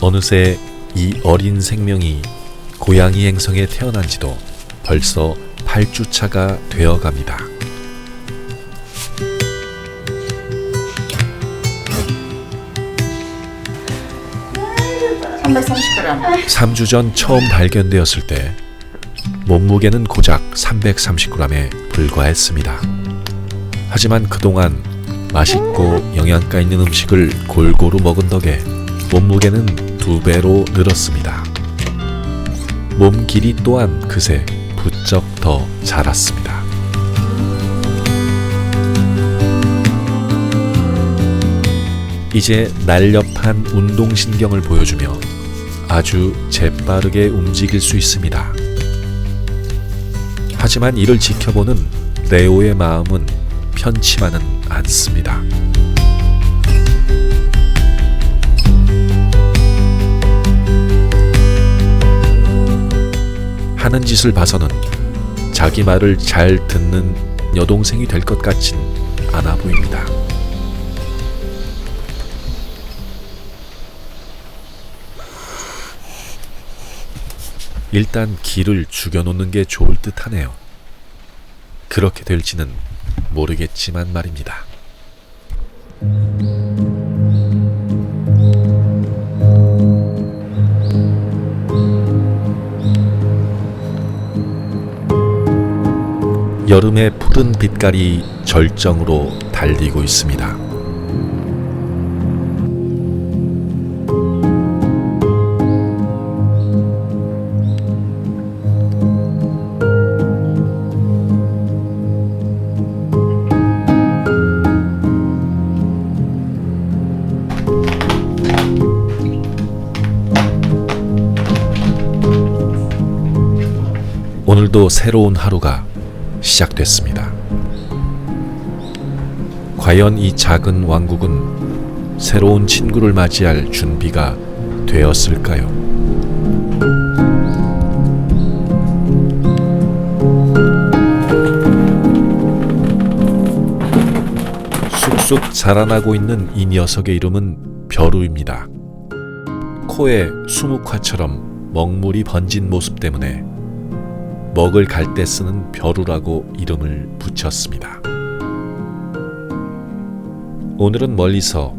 어느새 이 어린 생명이 고양이 행성에 태어난 지도 벌써 8주차가 되어갑니다. 3주 전 처음 발견되었을 때 몸무게는 고작 330g에 불과했습니다. 하지만 그동안 맛있고 영양가 있는 음식을 골고루 먹은 덕에 몸무게는 2배로 늘었습니다. 몸 길이 또한 그새 부쩍 더 자랐습니다. 이제 날렵한 운동신경을 보여주며 아주 재빠르게 움직일 수 있습니다. 하지만 이를 지켜보는 레오의 마음은 편치만은 않습니다. 하는 짓을 봐서는 자기 말을 잘 듣는 여동생이 될 것 같진 않아 보입니다. 일단 기를 죽여놓는 게 좋을 듯 하네요. 그렇게 될지는 모르겠지만 말입니다. 여름의 푸른 빛깔이 절정으로 달리고 있습니다. 오늘도 새로운 하루가 시작됐습니다. 과연 이 작은 왕국은 새로운 친구를 맞이할 준비가 되었을까요? 쑥쑥 자라나고 있는 이 녀석의 이름은 벼루입니다. 코에 수묵화처럼 먹물이 번진 모습 때문에 먹을 갈 때 쓰는 벼루라고 이름을 붙였습니다. 오늘은 멀리서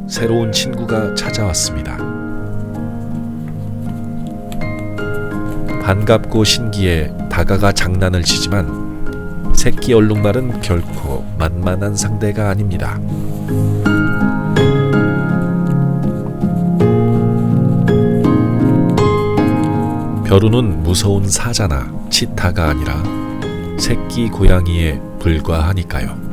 새로운 친구가 찾아왔습니다. 반갑고 신기해 다가가 장난을 치지만 새끼 얼룩말은 결코 만만한 상대가 아닙니다. 벼루는 무서운 사자나 치타가 아니라 새끼 고양이에 불과하니까요.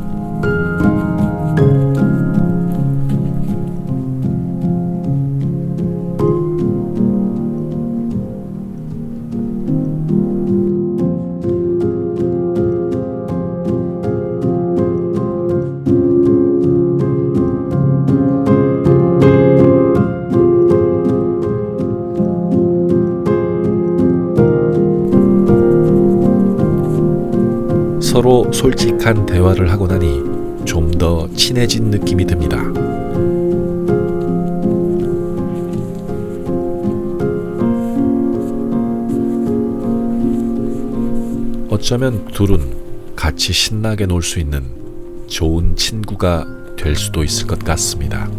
서로 솔직한 대화를 하고 나니 좀 더 친해진 느낌이 듭니다. 어쩌면 둘은 같이 신나게 놀 수 있는 좋은 친구가 될 수도 있을 것 같습니다.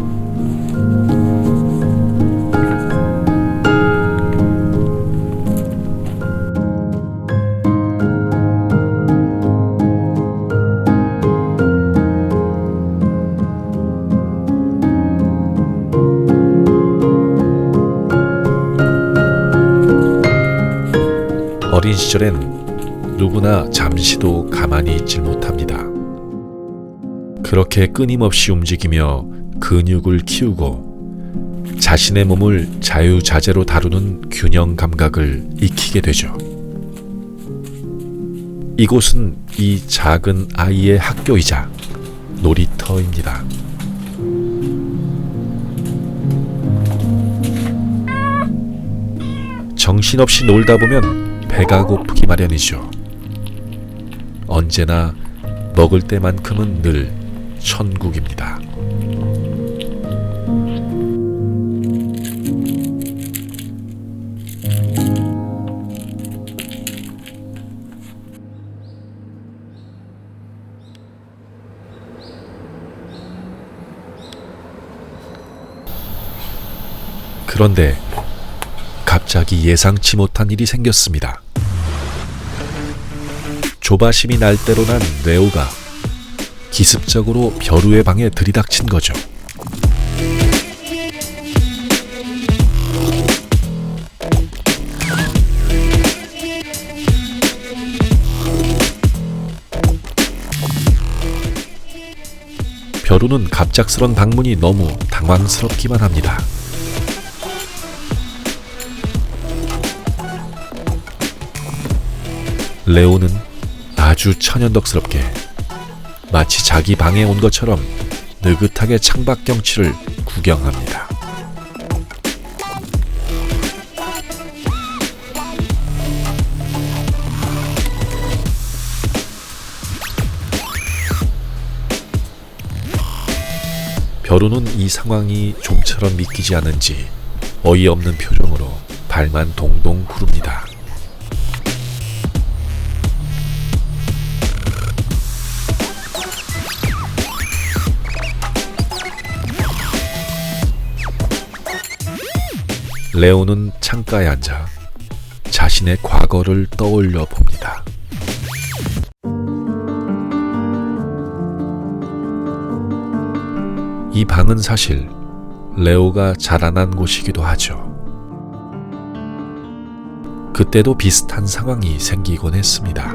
어린 시절엔 누구나 잠시도 가만히 있질 못합니다. 그렇게 끊임없이 움직이며 근육을 키우고 자신의 몸을 자유자재로 다루는 균형 감각을 익히게 되죠. 이곳은 이 작은 아이의 학교이자 놀이터입니다. 정신없이 놀다 보면 배가 고프기 마련이죠. 언제나 먹을 때만큼은 늘 천국입니다. 그런데 갑자기 예상치 못한 일이 생겼습니다. 조바심이 날 대로 난 레오가 기습적으로 벼루의 방에 들이닥친 거죠. 벼루는 갑작스런 방문이 너무 당황스럽기만 합니다. 레오는 아주 천연덕스럽게 마치 자기 방에 온 것처럼 느긋하게 창밖 경치를 구경합니다. 벼루는 이 상황이 좀처럼 믿기지 않은지 어이없는 표정으로 발만 동동 구릅니다. 레오는 창가에 앉아 자신의 과거를 떠올려 봅니다. 이 방은 사실 레오가 자라난 곳이기도 하죠. 그때도 비슷한 상황이 생기곤 했습니다.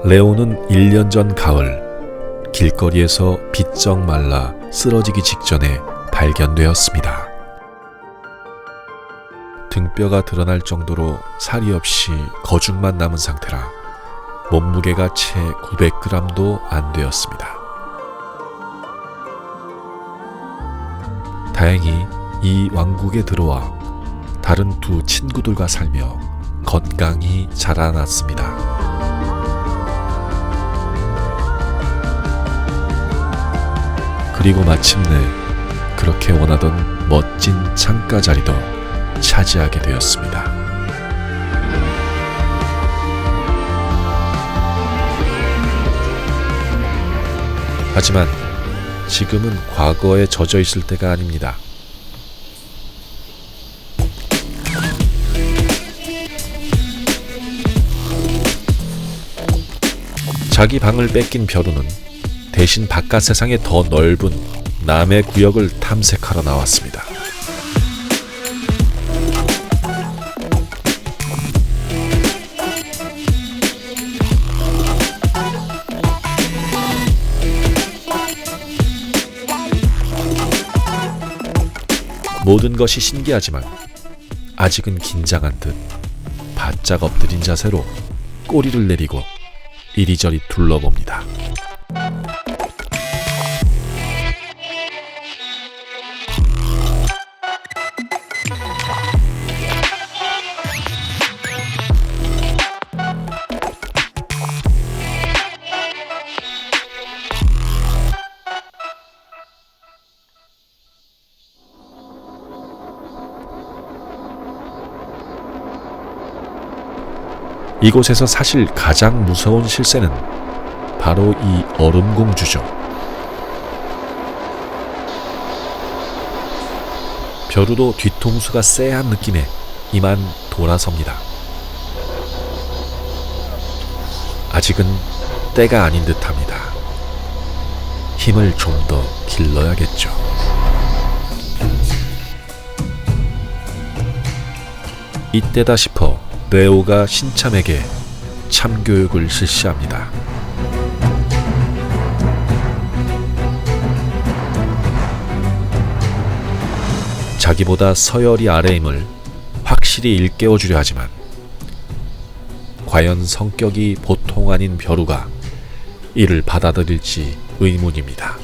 레오는 1년 전 가을 길거리에서 비쩍 말라 쓰러지기 직전에 발견되었습니다. 등뼈가 드러날 정도로 살이 없이 거죽만 남은 상태라 몸무게가 채 900g도 안 되었습니다. 다행히 이 왕국에 들어와 다른 두 친구들과 살며 건강히 자라났습니다. 그리고 마침내 그렇게 원하던 멋진 창가 자리도 차지하게 되었습니다. 하지만 지금은 과거에 젖어 있을 때가 아닙니다. 자기 방을 뺏긴 벼루는 대신 바깥 세상에 더 넓은 남의 구역을 탐색하러 나왔습니다. 모든 것이 신기하지만 아직은 긴장한 듯 바짝 엎드린 자세로 꼬리를 내리고 이리저리 둘러봅니다. 이곳에서 사실 가장 무서운 실세는 바로 이 얼음공주죠. 벼루도 뒤통수가 쎄한 느낌에 이만 돌아섭니다. 아직은 때가 아닌 듯합니다. 힘을 좀 더 길러야겠죠. 이때다 싶어 레오가 신참에게 참교육을 실시합니다. 자기보다 서열이 아래임을 확실히 일깨워주려 하지만 과연 성격이 보통 아닌 벼루가 이를 받아들일지 의문입니다.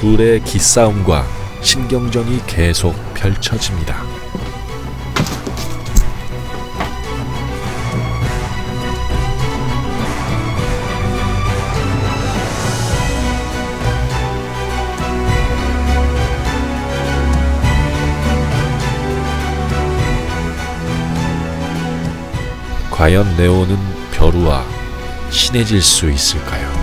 둘의 기싸움과 신경전이 계속 펼쳐집니다. 과연 네오는 벼루와 친해질 수 있을까요?